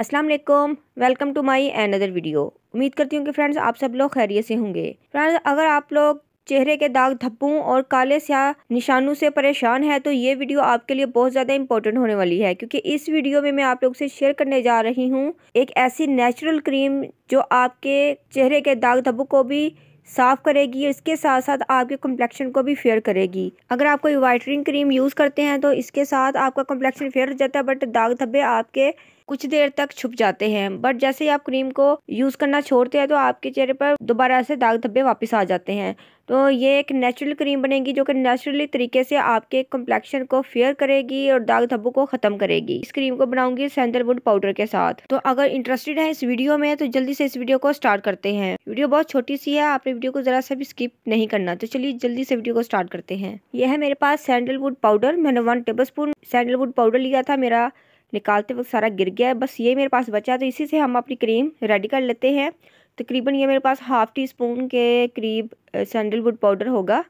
अस्सलाम वालेकुम, welcome to my another video. उम्मीद करती हूँ कि फ्रेंड्स आप सब लोग खैरियत से होंगे। फ्रेंड्स, अगर आप लोग चेहरे के दाग धब्बों और काले स्याह निशानों से परेशान है तो ये वीडियो आपके लिए बहुत ज़्यादा इंपॉर्टेंट होने वाली है, क्योंकि इस वीडियो में मैं आप लोग से शेयर करने जा रही हूँ एक ऐसी नेचुरल क्रीम जो आपके चेहरे के दाग धब्बों को भी साफ करेगी, इसके साथ साथ आपके कॉम्प्लेक्शन को भी फेयर करेगी। अगर आप कोई वाइटनिंग क्रीम यूज़ करते हैं तो इसके साथ आपका कॉम्प्लेक्शन फेयर हो जाता है, बट दाग धब्बे आपके कुछ देर तक छुप जाते हैं। बट जैसे ही आप क्रीम को यूज़ करना छोड़ते हैं तो आपके चेहरे पर दोबारा से दाग धब्बे वापस आ जाते हैं। तो ये एक नेचुरल क्रीम बनेगी जो कि नेचुरली तरीके से आपके कॉम्प्लेक्शन को फेयर करेगी और दाग धब्बों को ख़त्म करेगी। इस क्रीम को बनाऊंगी सैंडलवुड पाउडर के साथ। तो अगर इंटरेस्टेड है इस वीडियो में तो जल्दी से इस वीडियो को स्टार्ट करते हैं। वीडियो बहुत छोटी सी है, आपने वीडियो को ज़रा सा भी स्किप नहीं करना। तो चलिए जल्दी से वीडियो को स्टार्ट करते हैं। यह है मेरे पास सैंडलवुड पाउडर। मैंने 1 टेबलस्पून सैंडलवुड पाउडर लिया था, मेरा निकालते वक्त सारा गिर गया है, बस ये मेरे पास बचा। तो इसी से हम अपनी क्रीम रेडी कर लेते हैं। तकरीबन ये मेरे पास हाफ टी स्पून के करीब सैंडलवुड पाउडर होगा।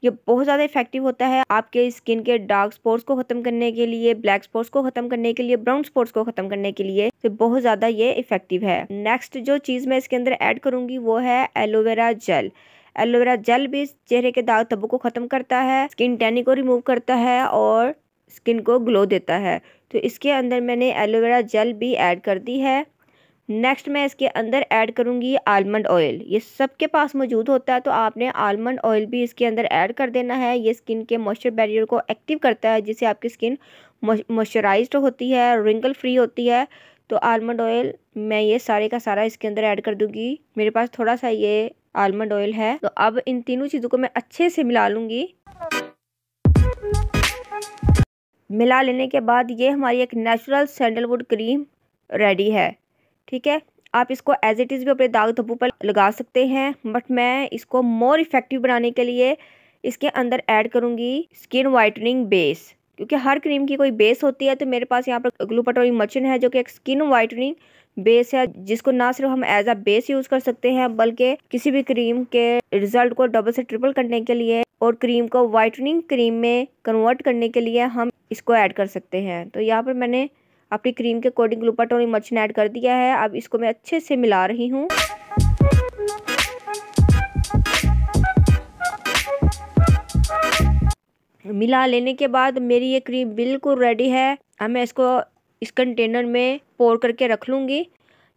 ये बहुत ज़्यादा इफेक्टिव होता है आपके स्किन के डार्क स्पॉट्स को ख़त्म करने के लिए, ब्लैक स्पॉट्स को ख़त्म करने के लिए, ब्राउन स्पॉट्स को ख़त्म करने के लिए। तो बहुत ज़्यादा ये इफेक्टिव है। नेक्स्ट जो चीज़ मैं इसके अंदर ऐड करूँगी वो है एलोवेरा जेल। एलोवेरा जेल भी चेहरे के दाग धब्बों को ख़त्म करता है, स्किन टैनिंग को रिमूव करता है और स्किन को ग्लो देता है। तो इसके अंदर मैंने एलोवेरा जेल भी ऐड कर दी है। नेक्स्ट मैं इसके अंदर ऐड करूंगी आलमंड ऑयल। ये सबके पास मौजूद होता है, तो आपने आलमंड ऑयल भी इसके अंदर ऐड कर देना है। ये स्किन के मॉइस्चर बैरियर को एक्टिव करता है, जिससे आपकी स्किन मॉइस्चराइज्ड होती है, रिंकल फ्री होती है। तो आलमंड ऑयल मैं ये सारे का सारा इसके अंदर ऐड कर दूंगी। मेरे पास थोड़ा सा ये आलमंड ऑयल है। तो अब इन तीनों चीज़ों को मैं अच्छे से मिला लूँगी। मिला लेने के बाद ये हमारी एक नेचुरल सैंडलवुड क्रीम रेडी है। ठीक है, आप इसको एज इट इज़ भी अपने दाग धब्बों पर लगा सकते हैं, बट मैं इसको मोर इफेक्टिव बनाने के लिए इसके अंदर ऐड करूँगी स्किन वाइटनिंग बेस। क्योंकि हर क्रीम की कोई बेस होती है, तो मेरे पास यहाँ पर ग्लूटाथियोन मर्चेंट है जो कि एक स्किन वाइटनिंग बेस है, जिसको ना सिर्फ हम एज अ बेस यूज़ कर सकते हैं बल्कि किसी भी क्रीम के रिजल्ट को डबल से ट्रिपल करने के लिए और क्रीम को वाइटनिंग क्रीम में कन्वर्ट करने के लिए हम इसको ऐड कर सकते हैं। तो यहाँ पर मैंने अपनी क्रीम के अकॉर्डिंग ग्लूटाथियोन मर्चेंट ऐड कर दिया है। अब इसको मैं अच्छे से मिला रही हूँ। मिला लेने के बाद मेरी ये क्रीम बिल्कुल रेडी है। अब मैं इसको इस कंटेनर में पोर करके रख लूँगी।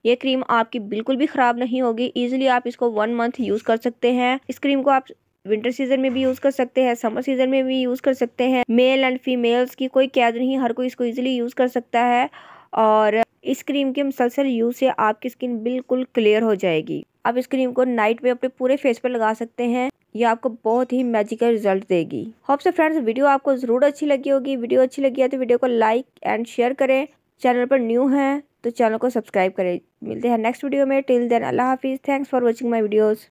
ये क्रीम आपकी बिल्कुल भी ख़राब नहीं होगी। ईजिली आप इसको 1 मंथ यूज़ कर सकते हैं। इस क्रीम को आप विंटर सीजन में भी यूज़ कर सकते हैं, समर सीजन में भी यूज़ कर सकते हैं। मेल एंड फीमेल्स की कोई कैद नहीं, हर कोई इसको ईजिली यूज़ कर सकता है। और इस क्रीम के मुसलसल यूज़ से आपकी स्किन बिल्कुल क्लियर हो जाएगी। आप इस क्रीम को नाइट में अपने पूरे फेस पर लगा सकते हैं। ये आपको बहुत ही मैजिकल रिजल्ट देगी। होप से फ्रेंड्स वीडियो आपको ज़रूर अच्छी लगी होगी। वीडियो अच्छी लगी है तो वीडियो को लाइक एंड शेयर करें। चैनल पर न्यू हैं तो चैनल को सब्सक्राइब करें। मिलते हैं नेक्स्ट वीडियो में। टिल देन अल्लाह हाफिज़। Thanks for watching my videos.